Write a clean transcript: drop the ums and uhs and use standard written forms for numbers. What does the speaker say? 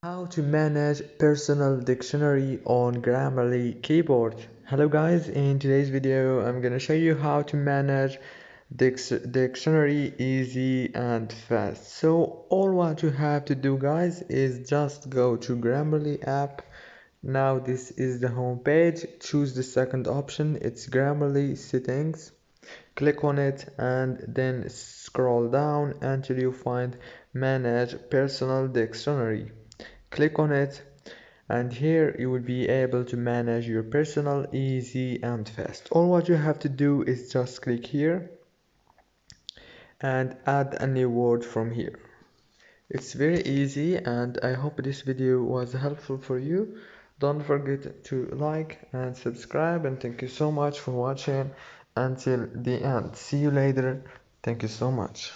How to manage personal dictionary on Grammarly keyboard. Hello guys, in today's video I'm gonna show you how to manage dictionary easy and fast. So all what you have to do guys is just go to Grammarly app. Now this is the home page. Choose the second option, it's Grammarly settings. Click on it and then scroll down until you find manage personal dictionary. Click on it and here you will be able to manage your personal easy and fast. All what you have to do is just click here and add a new word from here. It's very easy and I hope this video was helpful for you. Don't forget to like and subscribe, and thank you so much for watching until the end. See you later. Thank you so much.